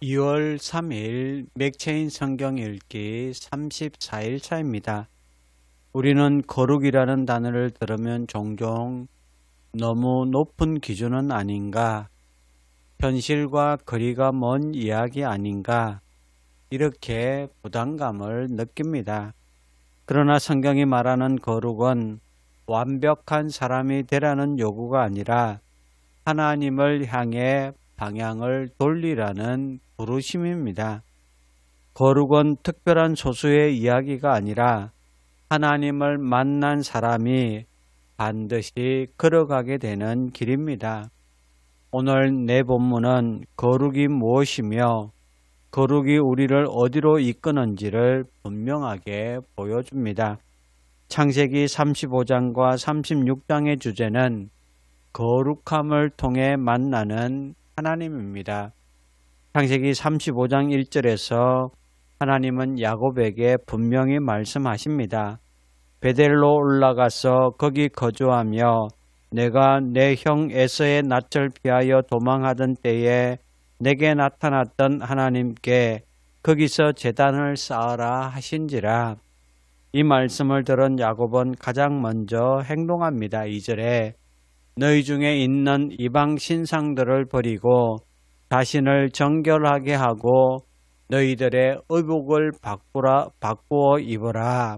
2월 3일 맥체인 성경 읽기 34일 차입니다. 우리는 거룩이라는 단어를 들으면 종종 너무 높은 기준은 아닌가, 현실과 거리가 먼 이야기 아닌가, 이렇게 부담감을 느낍니다. 그러나 성경이 말하는 거룩은 완벽한 사람이 되라는 요구가 아니라 하나님을 향해 방향을 돌리라는 부르심입니다. 거룩은 특별한 소수의 이야기가 아니라 하나님을 만난 사람이 반드시 걸어가게 되는 길입니다. 오늘 내 본문은 거룩이 무엇이며 거룩이 우리를 어디로 이끄는지를 분명하게 보여줍니다. 창세기 35장과 36장의 주제는 거룩함을 통해 만나는 하나님입니다. 창세기 35장 1절에서 하나님은 야곱에게 분명히 말씀하십니다. 베델로 올라가서 거기 거주하며 내가 내 형 에서의 낯을 피하여 도망하던 때에 내게 나타났던 하나님께 거기서 제단을 쌓아라 하신지라. 이 말씀을 들은 야곱은 가장 먼저 행동합니다. 2절에 너희 중에 있는 이방 신상들을 버리고 자신을 정결하게 하고 너희들의 의복을 바꾸어 입어라.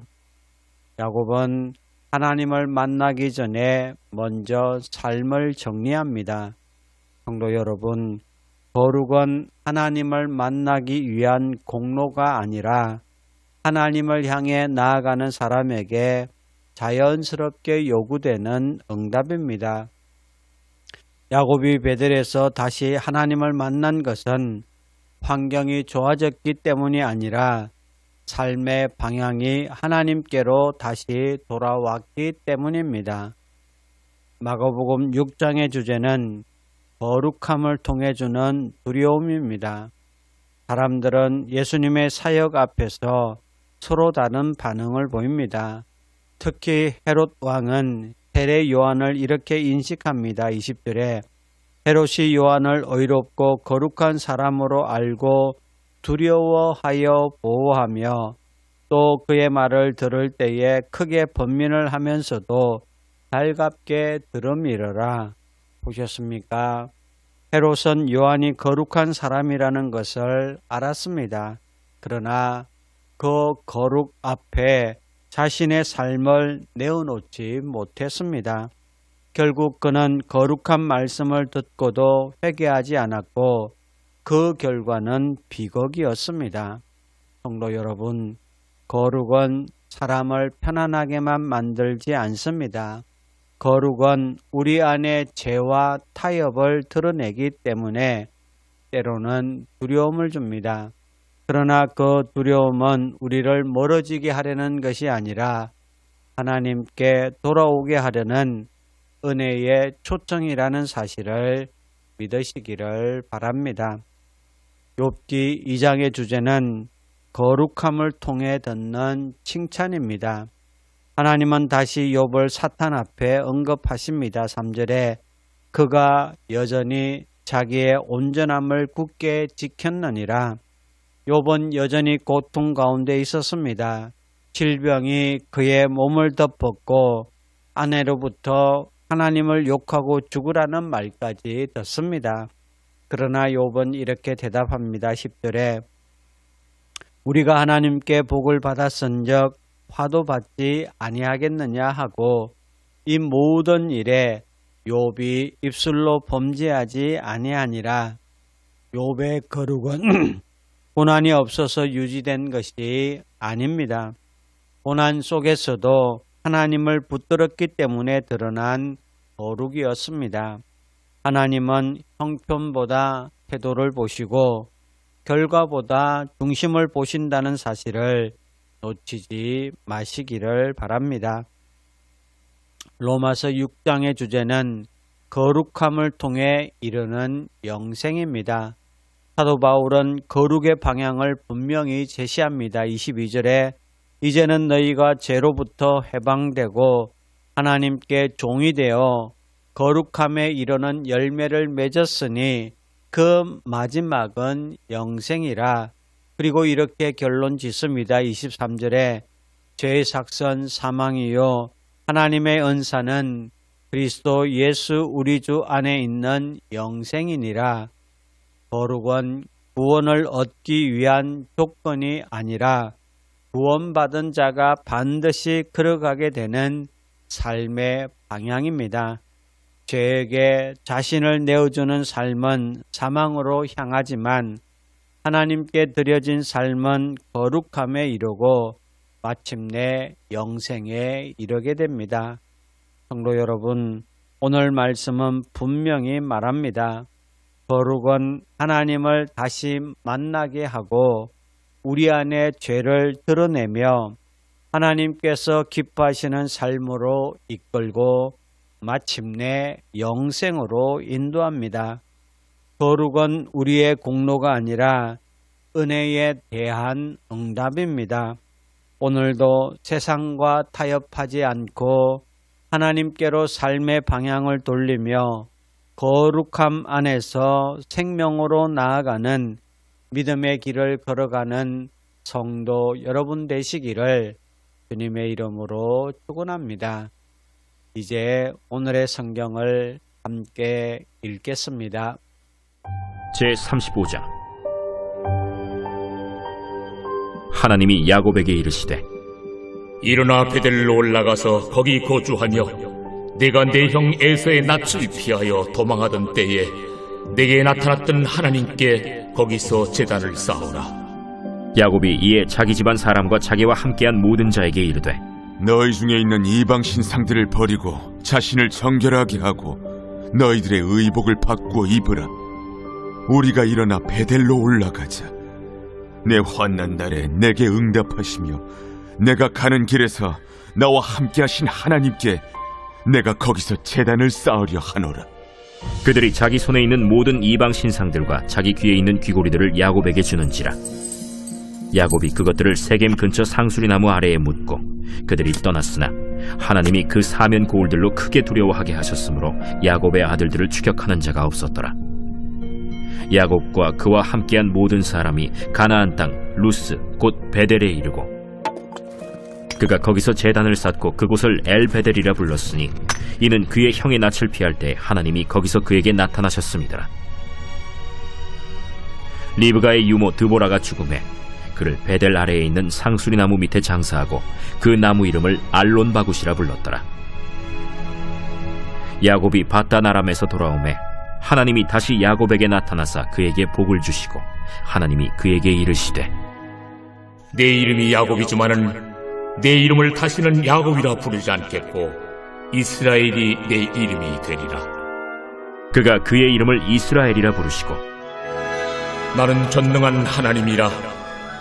야곱은 하나님을 만나기 전에 먼저 삶을 정리합니다. 성도 여러분, 거룩은 하나님을 만나기 위한 공로가 아니라 하나님을 향해 나아가는 사람에게 자연스럽게 요구되는 응답입니다. 야곱이 베델에서 다시 하나님을 만난 것은 환경이 좋아졌기 때문이 아니라 삶의 방향이 하나님께로 다시 돌아왔기 때문입니다. 마가복음 6장의 주제는 거룩함을 통해 주는 두려움입니다. 사람들은 예수님의 사역 앞에서 서로 다른 반응을 보입니다. 특히 헤롯 왕은 세례 요한을 이렇게 인식합니다. 20절에 헤롯이 요한을 의롭고 거룩한 사람으로 알고 두려워하여 보호하며 또 그의 말을 들을 때에 크게 번민을 하면서도 달갑게 들으미러라. 보셨습니까? 헤롯은 요한이 거룩한 사람이라는 것을 알았습니다. 그러나 그 거룩 앞에 자신의 삶을 내어놓지 못했습니다. 결국 그는 거룩한 말씀을 듣고도 회개하지 않았고 그 결과는 비극이었습니다. 성도 여러분, 거룩은 사람을 편안하게만 만들지 않습니다. 거룩은 우리 안에 죄와 타협을 드러내기 때문에 때로는 두려움을 줍니다. 그러나 그 두려움은 우리를 멀어지게 하려는 것이 아니라 하나님께 돌아오게 하려는 은혜의 초청이라는 사실을 믿으시기를 바랍니다. 욥기 2장의 주제는 거룩함을 통해 듣는 칭찬입니다. 하나님은 다시 욥을 사탄 앞에 언급하십니다. 3절에 그가 여전히 자기의 온전함을 굳게 지켰느니라. 욥은 여전히 고통 가운데 있었습니다. 질병이 그의 몸을 덮었고 아내로부터 하나님을 욕하고 죽으라는 말까지 듣습니다. 그러나 욥은 이렇게 대답합니다. 10절에 우리가 하나님께 복을 받았은즉 화도 받지 아니하겠느냐 하고 이 모든 일에 욥이 입술로 범죄하지 아니하니라. 욥의 거룩은 고난이 없어서 유지된 것이 아닙니다. 고난 속에서도 하나님을 붙들었기 때문에 드러난 거룩이었습니다. 하나님은 형편보다 태도를 보시고 결과보다 중심을 보신다는 사실을 놓치지 마시기를 바랍니다. 로마서 6장의 주제는 거룩함을 통해 이르는 영생입니다. 사도 바울은 거룩의 방향을 분명히 제시합니다. 22절에 이제는 너희가 죄로부터 해방되고 하나님께 종이 되어 거룩함에 이르는 열매를 맺었으니 그 마지막은 영생이라. 그리고 이렇게 결론 짓습니다. 23절에 죄의 삭선 사망이요 하나님의 은사는 그리스도 예수 우리 주 안에 있는 영생이니라. 거룩은 구원을 얻기 위한 조건이 아니라 구원받은 자가 반드시 걸어가게 되는 삶의 방향입니다. 죄에게 자신을 내어주는 삶은 사망으로 향하지만 하나님께 드려진 삶은 거룩함에 이르고 마침내 영생에 이르게 됩니다. 성도 여러분, 오늘 말씀은 분명히 말합니다. 거룩은 하나님을 다시 만나게 하고 우리 안에 죄를 드러내며 하나님께서 기뻐하시는 삶으로 이끌고 마침내 영생으로 인도합니다. 거룩은 우리의 공로가 아니라 은혜에 대한 응답입니다. 오늘도 세상과 타협하지 않고 하나님께로 삶의 방향을 돌리며 거룩함 안에서 생명으로 나아가는 믿음의 길을 걸어가는 성도 여러분 되시기를 주님의 이름으로 축원합니다. 이제 오늘의 성경을 함께 읽겠습니다. 제35장. 하나님이 야곱에게 이르시되 일어나 베델로 올라가서 거기 거주하며 내가 내 형 에서의 낯을 피하여 도망하던 때에 내게 나타났던 하나님께 거기서 제단을 쌓으라. 야곱이 이에 자기 집안 사람과 자기와 함께한 모든 자에게 이르되 너희 중에 있는 이방 신상들을 버리고 자신을 정결하게 하고 너희들의 의복을 바꾸어 입으라. 우리가 일어나 베델로 올라가자. 내 환난 날에 내게 응답하시며 내가 가는 길에서 나와 함께하신 하나님께 내가 거기서 제단을 쌓으려 하노라. 그들이 자기 손에 있는 모든 이방 신상들과 자기 귀에 있는 귀고리들을 야곱에게 주는지라. 야곱이 그것들을 세겜 근처 상수리 나무 아래에 묻고 그들이 떠났으나 하나님이 그 사면 고울들로 크게 두려워하게 하셨으므로 야곱의 아들들을 추격하는 자가 없었더라. 야곱과 그와 함께한 모든 사람이 가나안 땅 루스 곧 베델에 이르고 그가 거기서 제단을 쌓고 그곳을 엘베델이라 불렀으니 이는 그의 형의 낯을 피할 때 하나님이 거기서 그에게 나타나셨습니다. 리브가의 유모 드보라가 죽음에 그를 베델 아래에 있는 상수리 나무 밑에 장사하고 그 나무 이름을 알론바굿이라 불렀더라. 야곱이 밧단 아람에서 돌아오매 하나님이 다시 야곱에게 나타나사 그에게 복을 주시고 하나님이 그에게 이르시되 내 이름이 야곱이지만은 내 이름을 다시는 야곱이라 부르지 않겠고 이스라엘이 내 이름이 되리라. 그가 그의 이름을 이스라엘이라 부르시고 나는 전능한 하나님이라.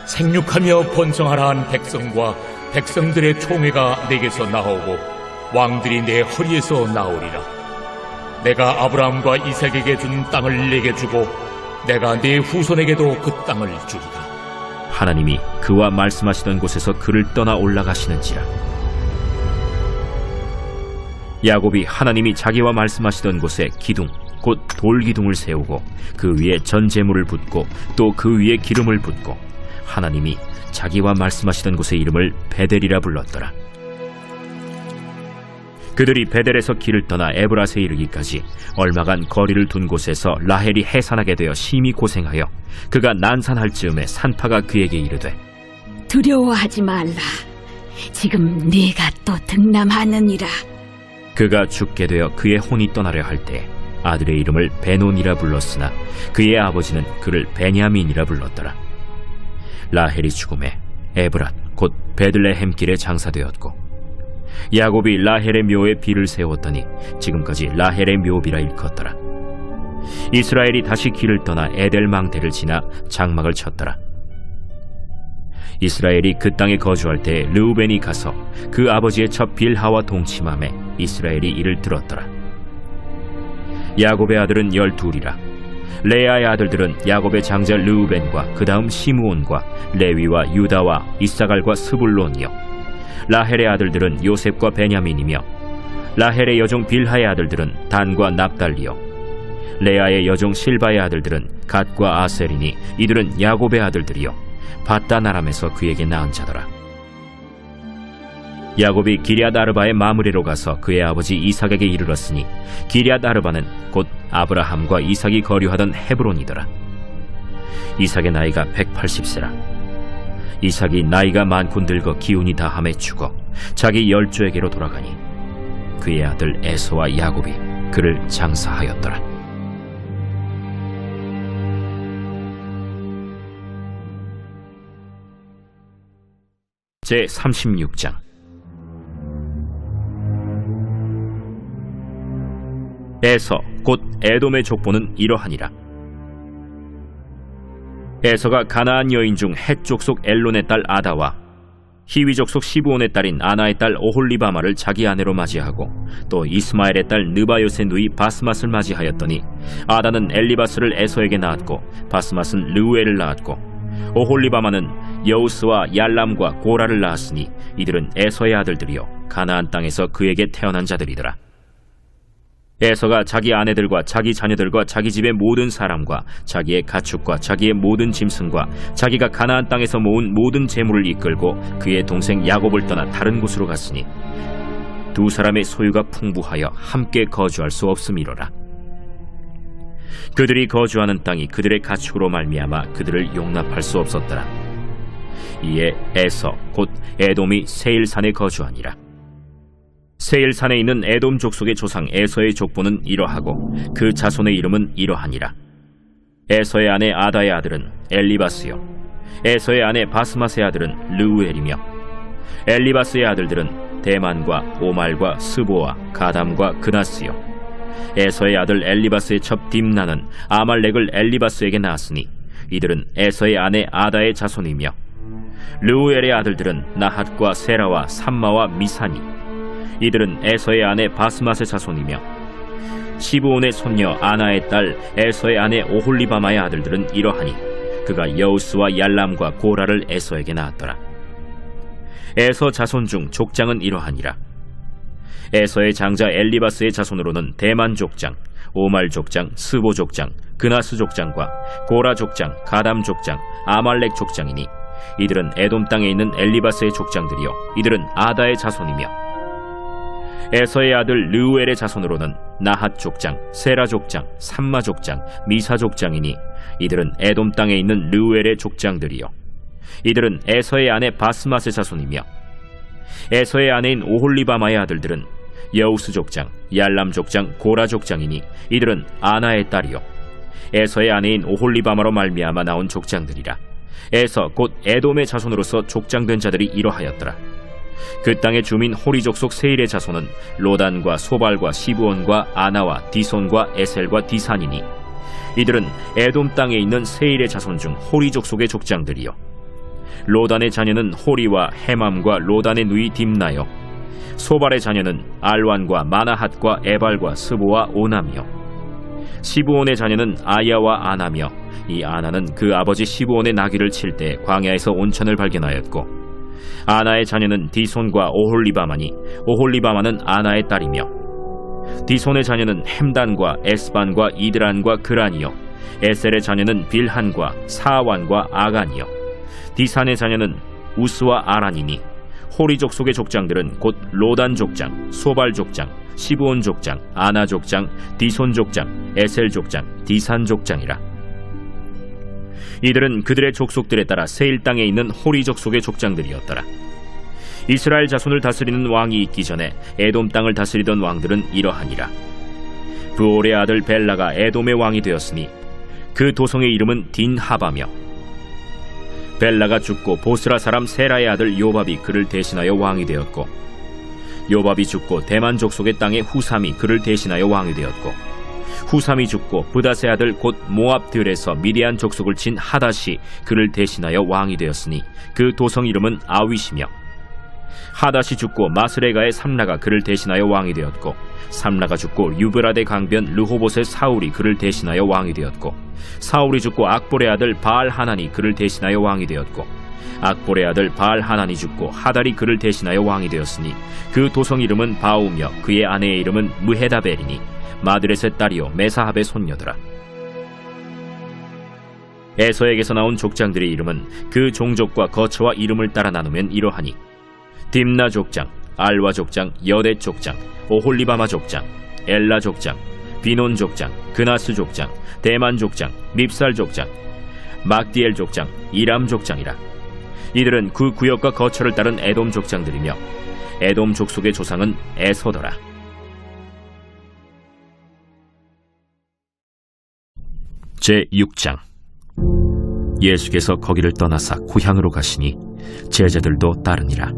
생육하며 번성하라 한 백성과 백성들의 총회가 내게서 나오고 왕들이 내 허리에서 나오리라. 내가 아브라함과 이삭에게 준 땅을 내게 주고 내가 내 후손에게도 그 땅을 주리라. 하나님이 그와 말씀하시던 곳에서 그를 떠나 올라가시는지라. 야곱이 하나님이 자기와 말씀하시던 곳에 기둥 곧 돌기둥을 세우고 그 위에 전 제물을 붓고 또 그 위에 기름을 붓고 하나님이 자기와 말씀하시던 곳의 이름을 베델이라 불렀더라. 그들이 베델에서 길을 떠나 에브라스에 이르기까지 얼마간 거리를 둔 곳에서 라헬이 해산하게 되어 심히 고생하여 그가 난산할 즈음에 산파가 그에게 이르되 두려워하지 말라. 지금 네가 또 등남하느니라. 그가 죽게 되어 그의 혼이 떠나려 할 때 아들의 이름을 베논이라 불렀으나 그의 아버지는 그를 베냐민이라 불렀더라. 라헬이 죽음에 에브랏 곧 베들레헴 길에 장사되었고 야곱이 라헬의 묘에 비를 세웠더니 지금까지 라헬의 묘비라 일컫더라. 이스라엘이 다시 길을 떠나 에델망대를 지나 장막을 쳤더라. 이스라엘이 그 땅에 거주할 때 르우벤이 가서 그 아버지의 첩 빌하와 동침함에 이스라엘이 이를 들었더라. 야곱의 아들은 12이라. 레아의 아들들은 야곱의 장자 르우벤과 그 다음 시므온과 레위와 유다와 이사갈과 스불론이요. 라헬의 아들들은 요셉과 베냐민이며 라헬의 여종 빌하의 아들들은 단과 납달리요. 레아의 여종 실바의 아들들은 갓과 아셀이니 이들은 야곱의 아들들이요 밧단 아람에서 그에게 낳은 자더라. 야곱이 기럇 아르바의 마므레로 가서 그의 아버지 이삭에게 이르렀으니 기럇 아르바는 곧 아브라함과 이삭이 거류하던 헤브론이더라. 이삭의 나이가 180세라. 이삭이 나이가 많고 늙어 기운이 다함에 죽어 자기 열조에게로 돌아가니 그의 아들 에서와 야곱이 그를 장사하였더라. 제36장. 에서 곧 에돔의 족보는 이러하니라. 에서가 가나안 여인 중 헷 족속 엘론의 딸 아다와 히위 족속 시브온의 딸인 아나의 딸 오홀리바마를 자기 아내로 맞이하고 또 이스마엘의 딸 느바요스의 누이 바스맛을 맞이하였더니 아다는 엘리바스를 에서에게 낳았고 바스맛은 르우엘을 낳았고 오홀리바마는 여우스와 얄람과 고라를 낳았으니 이들은 에서의 아들들이요 가나안 땅에서 그에게 태어난 자들이더라. 에서가 자기 아내들과 자기 자녀들과 자기 집의 모든 사람과 자기의 가축과 자기의 모든 짐승과 자기가 가나안 땅에서 모은 모든 재물을 이끌고 그의 동생 야곱을 떠나 다른 곳으로 갔으니 두 사람의 소유가 풍부하여 함께 거주할 수 없음이로라. 그들이 거주하는 땅이 그들의 가축으로 말미암아 그들을 용납할 수 없었더라. 이에 에서 곧 에돔이 세일산에 거주하니라. 세일산에 있는 에돔 족속의 조상 에서의 족보는 이러하고 그 자손의 이름은 이러하니라. 에서의 아내 아다의 아들은 엘리바스요 에서의 아내 바스맛의 아들은 르우엘이며 엘리바스의 아들들은 대만과 오말과 스보와 가담과 그나스요 에서의 아들 엘리바스의 첩 딥나는 아말렉을 엘리바스에게 낳았으니 이들은 에서의 아내 아다의 자손이며 르우엘의 아들들은 나핫과 세라와 삼마와 미사니 이들은 에서의 아내 바스맛의 자손이며 시브온의 손녀 아나의 딸 에서의 아내 오홀리바마의 아들들은 이러하니 그가 여우스와 얄람과 고라를 에서에게 낳았더라. 에서 자손 중 족장은 이러하니라. 에서의 장자 엘리바스의 자손으로는 대만 족장, 오말 족장, 스보 족장, 그나스 족장과 고라 족장, 가담 족장, 아말렉 족장이니 이들은 에돔 땅에 있는 엘리바스의 족장들이요 이들은 아다의 자손이며 에서의 아들 르우엘의 자손으로는 나핫 족장, 세라 족장, 삼마 족장, 미사 족장이니 이들은 에돔 땅에 있는 르우엘의 족장들이요 이들은 에서의 아내 바스맛의 자손이며 에서의 아내인 오홀리바마의 아들들은 여우스 족장, 얄람 족장, 고라 족장이니 이들은 아나의 딸이요 에서의 아내인 오홀리바마로 말미암아 나온 족장들이라. 에서 곧 에돔의 자손으로서 족장된 자들이 이러하였더라. 그 땅의 주민 호리 족속 세일의 자손은 로단과 소발과 시브온과 아나와 디손과 에셀과 디산이니 이들은 에돔 땅에 있는 세일의 자손 중 호리 족속의 족장들이요 로단의 자녀는 호리와 헤맘과 로단의 누이 딥나요 소발의 자녀는 알완과 마나핫과 에발과 스보와 오남이요 시브온의 자녀는 아야와 아나며 이 아나는 그 아버지 시브온의 나귀를 칠 때 광야에서 온천을 발견하였고 아나의 자녀는 디손과 오홀리바마니 오홀리바마는 아나의 딸이며 디손의 자녀는 햄단과 에스반과 이드란과 그란이요 에셀의 자녀는 빌한과 사완과 아간이요 디산의 자녀는 우스와 아란이니 호리 족속의 족장들은 곧 로단 족장, 소발 족장, 시브온 족장, 아나 족장, 디손 족장, 에셀 족장, 디산 족장이라. 이들은 그들의 족속들에 따라 세일 땅에 있는 호리 족속의 족장들이었더라. 이스라엘 자손을 다스리는 왕이 있기 전에 에돔 땅을 다스리던 왕들은 이러하니라. 부올의 아들 벨라가 에돔의 왕이 되었으니 그 도성의 이름은 딘하바며 벨라가 죽고 보스라 사람 세라의 아들 요밥이 그를 대신하여 왕이 되었고 요밥이 죽고 대만 족속의 땅에 후삼이 그를 대신하여 왕이 되었고 후삼이 죽고 브닷의 아들 곧 모압들에서 미디안 족속을 친 하닷이 그를 대신하여 왕이 되었으니 그 도성 이름은 아윗이며 하닷이 죽고 마스레가의 삼라가 그를 대신하여 왕이 되었고 삼라가 죽고 유브라데 강변 르호봇의 사울이 그를 대신하여 왕이 되었고 사울이 죽고 악볼의 아들 바알 하난이 그를 대신하여 왕이 되었고 악볼의 아들 바알 하난이 죽고 하달이 그를 대신하여 왕이 되었으니 그 도성 이름은 바우며 그의 아내의 이름은 무헤다벨이니 마드렛의 딸이요 메사합의 손녀더라. 에서에게서 나온 족장들의 이름은 그 종족과 거처와 이름을 따라 나누면 이러하니 딥나 족장, 알와 족장, 여대 족장, 오홀리바마 족장, 엘라 족장, 비논 족장, 그나스 족장, 대만 족장, 밉살 족장, 막디엘 족장, 이람 족장이라. 이들은 그 구역과 거처를 따른 에돔 족장들이며 에돔 족속의 조상은 에서더라. 제6장. 예수께서 거기를 떠나사 고향으로 가시니 제자들도 따르니라.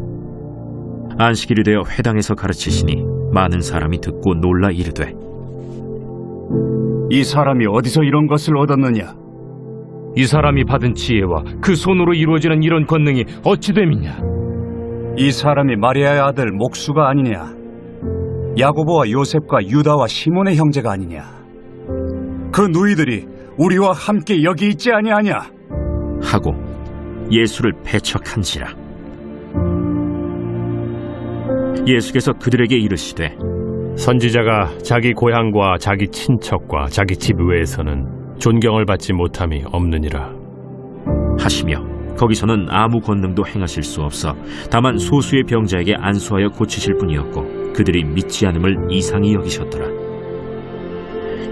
안식일이 되어 회당에서 가르치시니 많은 사람이 듣고 놀라 이르되, 이 사람이 어디서 이런 것을 얻었느냐? 이 사람이 받은 지혜와 그 손으로 이루어지는 이런 권능이 어찌 됨이냐? 이 사람이 마리아의 아들 목수가 아니냐? 야고보와 요셉과 유다와 시몬의 형제가 아니냐? 그 누이들이 우리와 함께 여기 있지 아니하냐? 하고 예수를 배척한지라. 예수께서 그들에게 이르시되, 선지자가 자기 고향과 자기 친척과 자기 집 외에서는 존경을 받지 못함이 없느니라. 하시며 거기서는 아무 권능도 행하실 수 없어 다만 소수의 병자에게 안수하여 고치실 뿐이었고 그들이 믿지 않음을 이상히 여기셨더라.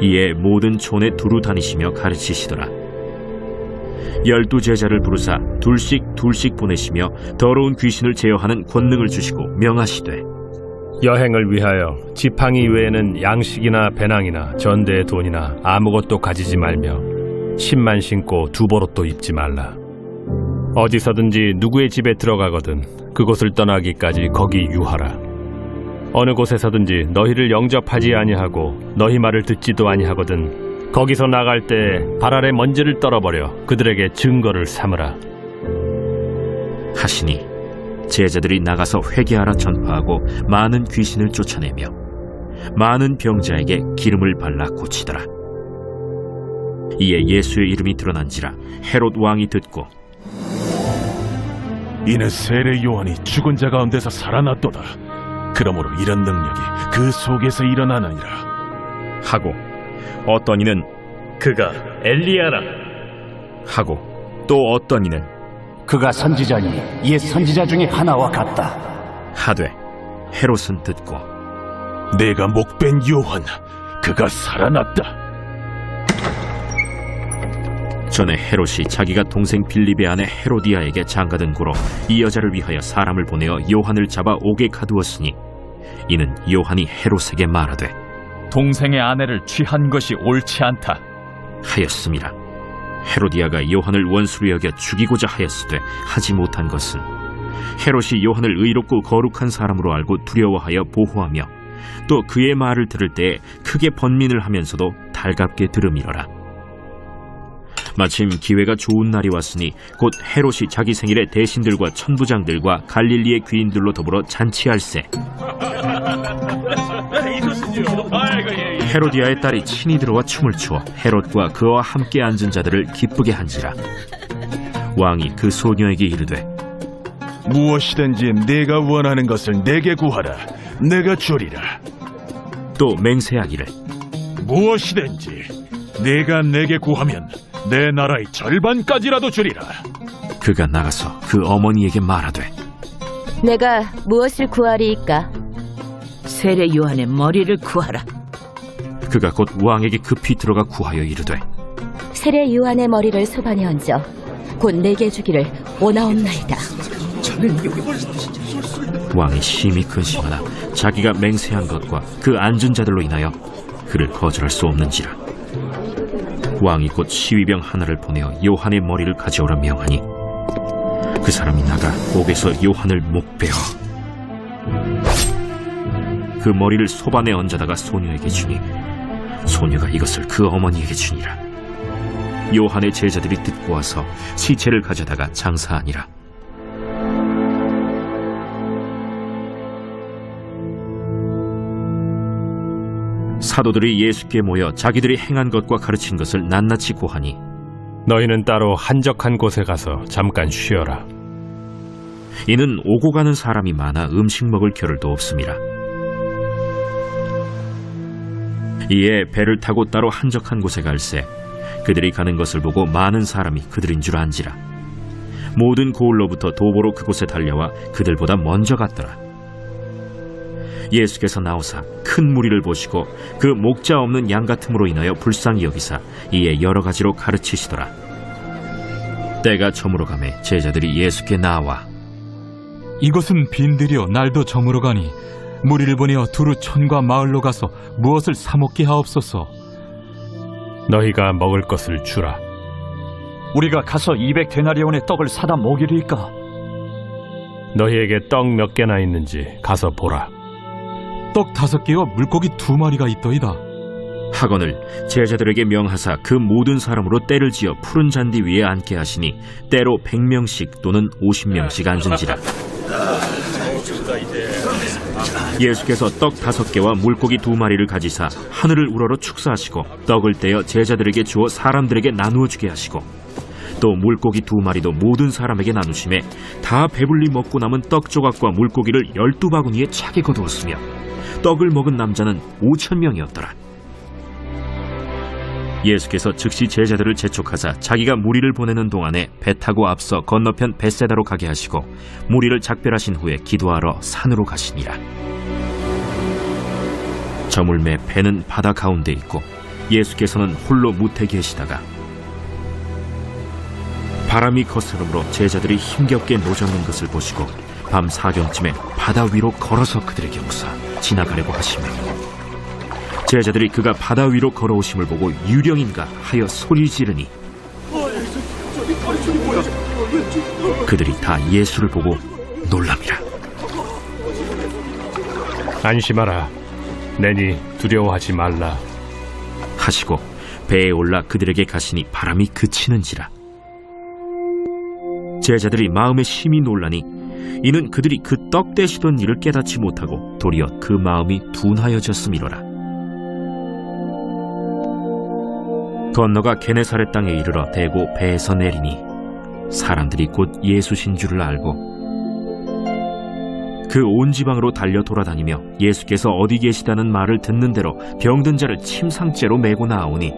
이에 모든 촌에 두루 다니시며 가르치시더라. 12 제자를 부르사 둘씩 보내시며 더러운 귀신을 제어하는 권능을 주시고 명하시되, 여행을 위하여 지팡이 외에는 양식이나 배낭이나 전대의 돈이나 아무것도 가지지 말며 신만 신고 두보롯도 입지 말라. 어디서든지 누구의 집에 들어가거든 그곳을 떠나기까지 거기 유하라. 어느 곳에서든지 너희를 영접하지 아니하고 너희 말을 듣지도 아니하거든 거기서 나갈 때 발 아래 먼지를 떨어버려 그들에게 증거를 삼으라. 하시니 제자들이 나가서 회개하라 전파하고 많은 귀신을 쫓아내며 많은 병자에게 기름을 발라 고치더라. 이에 예수의 이름이 드러난지라 헤롯 왕이 듣고, 이는 세례 요한이 죽은 자 가운데서 살아났도다. 그러므로 이런 능력이 그 속에서 일어나느니라 하고 어떤 이는 그가 엘리야라 하고 또 어떤 이는 그가 선지자니 옛 선지자 중에 하나와 같다. 하되 헤롯은 듣고 내가 목벤 요한 그가 살아났다. 전에 헤롯이 자기가 동생 빌립의 아내 헤로디아에게 장가든 고로 이 여자를 위하여 사람을 보내어 요한을 잡아 옥에 가두었으니 이는 요한이 헤롯에게 말하되 동생의 아내를 취한 것이 옳지 않다 하였음이라. 헤로디아가 요한을 원수로 여겨 죽이고자 하였으되 하지 못한 것은 헤롯이 요한을 의롭고 거룩한 사람으로 알고 두려워하여 보호하며 또 그의 말을 들을 때에 크게 번민을 하면서도 달갑게 들음이러라. 마침 기회가 좋은 날이 왔으니 곧 헤롯이 자기 생일에 대신들과 천부장들과 갈릴리의 귀인들로 더불어 잔치할세. 헤로디아의 딸이 친히 들어와 춤을 추어 헤롯과 그와 함께 앉은 자들을 기쁘게 한지라. 왕이 그 소녀에게 이르되, 무엇이든지 내가 원하는 것을 내게 구하라. 내가 주리라. 또 맹세하기를, 무엇이든지 내가 내게 구하면 내 나라의 절반까지라도 주리라. 그가 나가서 그 어머니에게 말하되, 내가 무엇을 구하리이까? 세례 요한의 머리를 구하라. 그가 곧 왕에게 급히 들어가 구하여 이르되, 세례 요한의 머리를 소반에 얹어 곧 내게 주기를 원하옵나이다. 왕이 심히 근심하나 자기가 맹세한 것과 그 앉은 자들로 인하여 그를 거절할 수 없는지라. 왕이 곧 시위병 하나를 보내어 요한의 머리를 가져오라 명하니 그 사람이 나가 옥에서 요한을 목베어 그 머리를 소반에 얹어다가 소녀에게 주니 소녀가 이것을 그 어머니에게 주니라. 요한의 제자들이 듣고 와서 시체를 가져다가 장사하니라. 사도들이 예수께 모여 자기들이 행한 것과 가르친 것을 낱낱이 고하니 너희는 따로 한적한 곳에 가서 잠깐 쉬어라. 이는 오고 가는 사람이 많아 음식 먹을 겨를도 없음이라. 이에 배를 타고 따로 한적한 곳에 갈새 그들이 가는 것을 보고 많은 사람이 그들인 줄 안지라. 모든 고을로부터 도보로 그곳에 달려와 그들보다 먼저 갔더라. 예수께서 나오사 큰 무리를 보시고 그 목자 없는 양 같음으로 인하여 불쌍히 여기사 이에 여러 가지로 가르치시더라. 때가 저물어 가매 제자들이 예수께 나와 이것은 빈들이여 날도 저물어 가니 무리를 보내어 두루 촌과 마을로 가서 무엇을 사 먹게 하옵소서. 너희가 먹을 것을 주라. 우리가 가서 200데나리온의 떡을 사다 먹이리까? 너희에게 떡 몇 개나 있는지 가서 보라. 떡 5개와 물고기 2마리가 있더이다. 하거늘 제자들에게 명하사 그 모든 사람으로 때를 지어 푸른 잔디 위에 앉게 하시니 때로 100명씩 또는 50명씩 앉은지라. 예수께서 떡 5개와 물고기 2마리를 가지사 하늘을 우러러 축사하시고 떡을 떼어 제자들에게 주어 사람들에게 나누어 주게 하시고 또 물고기 2마리도 모든 사람에게 나누심에 다 배불리 먹고 남은 떡 조각과 물고기를 12바구니에 차게 거두었으며 떡을 먹은 남자는 5,000명이었더라. 예수께서 즉시 제자들을 재촉하사 자기가 무리를 보내는 동안에 배 타고 앞서 건너편 벳세다로 가게 하시고 무리를 작별하신 후에 기도하러 산으로 가시니라. 저물매 배는 바다 가운데 있고 예수께서는 홀로 무태 계시다가 바람이 거스름으로 제자들이 힘겹게 노젓는 것을 보시고 밤 사경쯤에 바다 위로 걸어서 그들에게 오사 지나가려고 하시며 제자들이 그가 바다 위로 걸어오심을 보고 유령인가 하여 소리 지르니 그들이 다 예수를 보고 놀랍니다. 안심하라. 내니 두려워하지 말라. 하시고 배에 올라 그들에게 가시니 바람이 그치는지라. 제자들이 마음에 심히 놀라니 이는 그들이 그 떡 떼시던 일을 깨닫지 못하고 도리어 그 마음이 둔하여졌음이로라. 건너가 게네사렛 땅에 이르러 대고 배에서 내리니 사람들이 곧 예수신 줄을 알고 그 온 지방으로 달려 돌아다니며 예수께서 어디 계시다는 말을 듣는 대로 병든 자를 침상째로 메고 나오니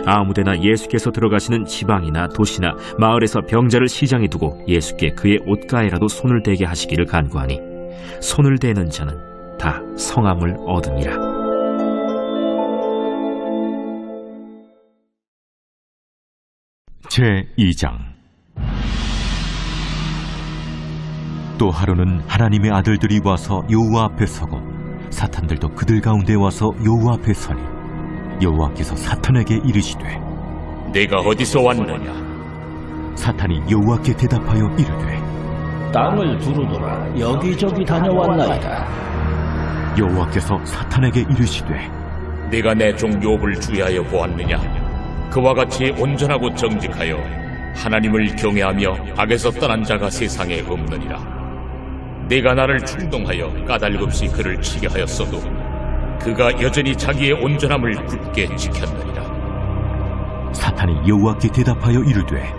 아무데나 예수께서 들어가시는 지방이나 도시나 마을에서 병자를 시장에 두고 예수께 그의 옷가에라도 손을 대게 하시기를 간구하니 손을 대는 자는 다 성함을 얻으니라. 제2장. 또 하루는 하나님의 아들들이 와서 여호와 앞에 서고 사탄들도 그들 가운데 와서 여호와 앞에 서니 여호와께서 사탄에게 이르시되 내가 어디서 왔느냐? 사탄이 여호와께 대답하여 이르되 땅을 두루두라 여기저기 다녀왔나이다. 여호와께서 사탄에게 이르시되 내가 내 종 욥을 주의하여 보았느냐? 그와 같이 온전하고 정직하여 하나님을 경외하며 악에서 떠난 자가 세상에 없느니라. 내가 나를 충동하여 까닭없이 그를 치게 하였어도 그가 여전히 자기의 온전함을 굳게 지켰느니라. 사탄이 여호와께 대답하여 이르되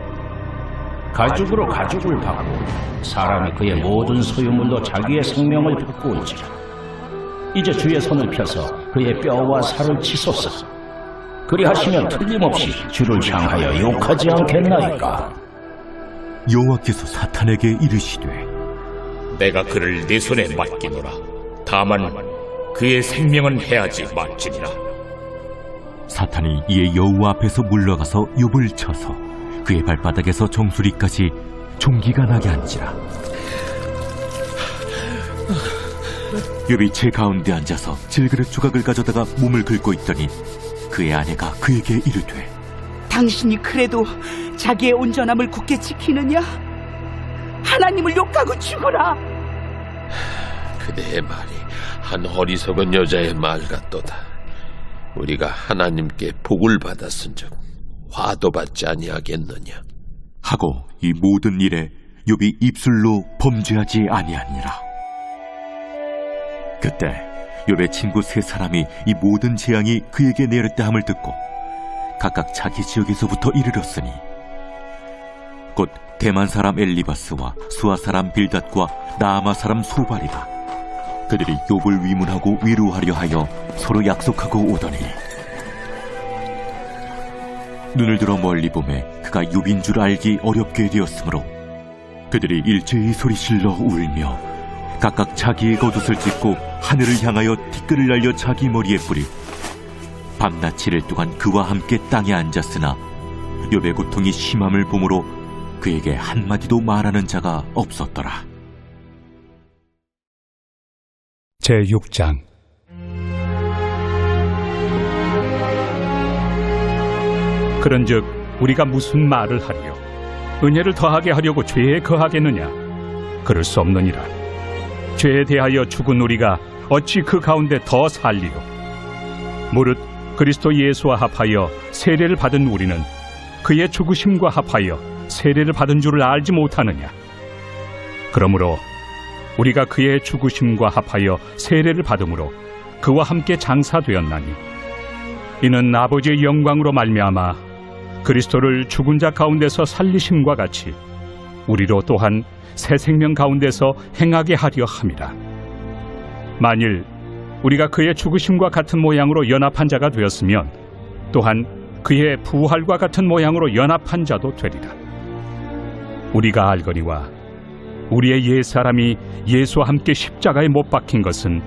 가죽으로 가죽을 받고 사람이 그의 모든 소유물로 자기의 생명을 바꾸온지라. 이제 주의 손을 펴서 그의 뼈와 살을 치소서. 그리하시면 틀림없이 주를 향하여 욕하지 않겠나이까. 여호와께서 사탄에게 이르시되 내가 그를 내 손에 맡기노라. 다만 그의 생명은 해하지 말지니라. 사탄이 이에 여호와 앞에서 물러가서 욥을 쳐서 그의 발바닥에서 정수리까지 종기가 나게 한지라. 욥이 제 가운데 앉아서 질그릇 조각을 가져다가 몸을 긁고 있더니 그의 아내가 그에게 이르되 당신이 그래도 자기의 온전함을 굳게 지키느냐? 하나님을 욕하고 죽어라. 그대의 말이 한 어리석은 여자의 말 같도다. 우리가 하나님께 복을 받았은즉 화도 받지 아니하겠느냐. 하고 이 모든 일에 욥이 입술로 범죄하지 아니하니라. 그때 욥의 친구 3사람이 이 모든 재앙이 그에게 내렸다 함을 듣고 각각 자기 지역에서부터 이르렀으니 곧 대만 사람 엘리바스와 수아 사람 빌닷과 나아마 사람 소발이라. 그들이 욥을 위문하고 위로하려 하여 서로 약속하고 오더니 눈을 들어 멀리 보매 그가 욥인 줄 알기 어렵게 되었으므로 그들이 일제히 소리질러 울며 각각 자기의 겉옷을 찢고 하늘을 향하여 티끌을 날려 자기 머리에 뿌리 밤낮 7일 동안 그와 함께 땅에 앉았으나 욥의 고통이 심함을 보므로 그에게 한마디도 말하는 자가 없었더라. 제6장 그런즉 우리가 무슨 말을 하리요? 은혜를 더하게 하려고 죄에 거하겠느냐? 그럴 수 없느니라. 죄에 대하여 죽은 우리가 어찌 그 가운데 더 살리요? 무릇 그리스도 예수와 합하여 세례를 받은 우리는 그의 죽으심과 합하여 세례를 받은 줄을 알지 못하느냐? 그러므로 우리가 그의 죽으심과 합하여 세례를 받음으로 그와 함께 장사되었나니 이는 아버지의 영광으로 말미암아 그리스도를 죽은 자 가운데서 살리심과 같이 우리로 또한 새 생명 가운데서 행하게 하려 함이라. 만일 우리가 그의 죽으심과 같은 모양으로 연합한 자가 되었으면 또한 그의 부활과 같은 모양으로 연합한 자도 되리라. 우리가 알거니와 우리의 옛사람이 예수와 함께 십자가에 못 박힌 것은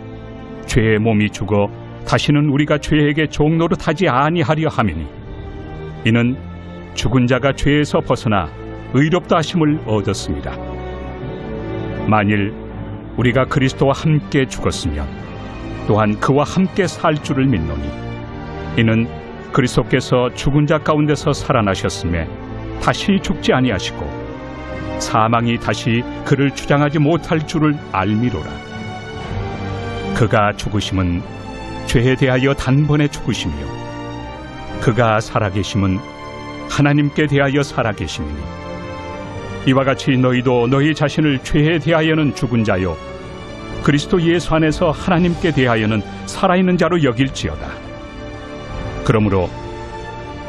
죄의 몸이 죽어 다시는 우리가 죄에게 종노릇하지 아니하려 함이니 이는 죽은 자가 죄에서 벗어나 의롭다 하심을 얻었습니다. 만일 우리가 그리스도와 함께 죽었으면 또한 그와 함께 살 줄을 믿노니 이는 그리스도께서 죽은 자 가운데서 살아나셨음에 다시 죽지 아니하시고 사망이 다시 그를 주장하지 못할 줄을 알미로라. 그가 죽으심은 죄에 대하여 단번에 죽으시며 그가 살아계심은 하나님께 대하여 살아계심이니 이와 같이 너희도 너희 자신을 죄에 대하여는 죽은 자요 그리스도 예수 안에서 하나님께 대하여는 살아있는 자로 여길지어다. 그러므로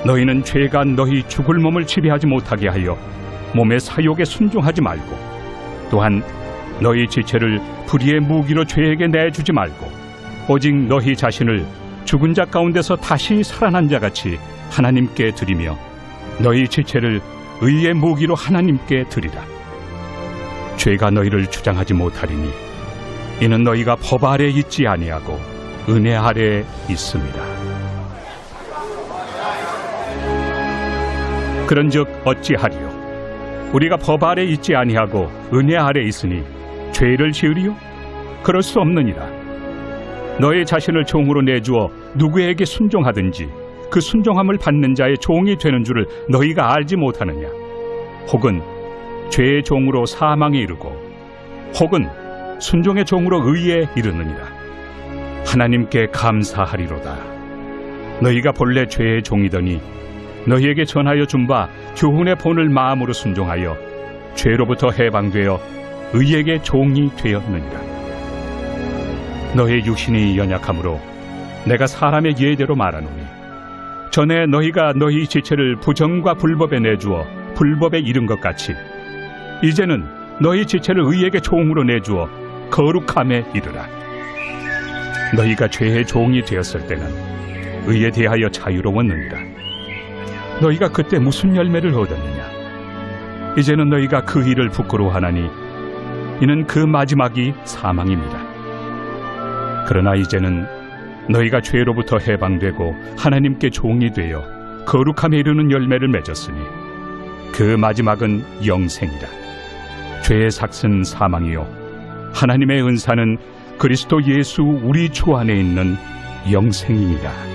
너희는 죄가 너희 죽을 몸을 지배하지 못하게 하여 몸의 사욕에 순종하지 말고 또한 너희 지체를 불의의 무기로 죄에게 내주지 말고 오직 너희 자신을 죽은 자 가운데서 다시 살아난 자같이 하나님께 드리며 너희 지체를 의의 무기로 하나님께 드리라. 죄가 너희를 주장하지 못하리니 이는 너희가 법 아래 있지 아니하고 은혜 아래 있습니다. 그런즉 어찌하리요? 우리가 법 아래 있지 아니하고 은혜 아래 있으니 죄를 지으리요? 그럴 수 없느니라. 너희 자신을 종으로 내주어 누구에게 순종하든지 그 순종함을 받는 자의 종이 되는 줄을 너희가 알지 못하느냐? 혹은 죄의 종으로 사망에 이르고 혹은 순종의 종으로 의에 이르느니라. 하나님께 감사하리로다. 너희가 본래 죄의 종이더니 너희에게 전하여 준 바 교훈의 본을 마음으로 순종하여 죄로부터 해방되어 의에게 종이 되었느니라. 너희 육신이 연약하므로 내가 사람의 예대로 말하노니 전에 너희가 너희 지체를 부정과 불법에 내주어 불법에 이른 것 같이 이제는 너희 지체를 의에게 종으로 내주어 거룩함에 이르라. 너희가 죄의 종이 되었을 때는 의에 대하여 자유로웠느니라. 너희가 그때 무슨 열매를 얻었느냐? 이제는 너희가 그 일을 부끄러워하나니 이는 그 마지막이 사망입니다. 그러나 이제는 너희가 죄로부터 해방되고 하나님께 종이 되어 거룩함에 이르는 열매를 맺었으니 그 마지막은 영생이라. 죄의 삭은 사망이요 하나님의 은사는 그리스도 예수 우리 주 안에 있는 영생입니다.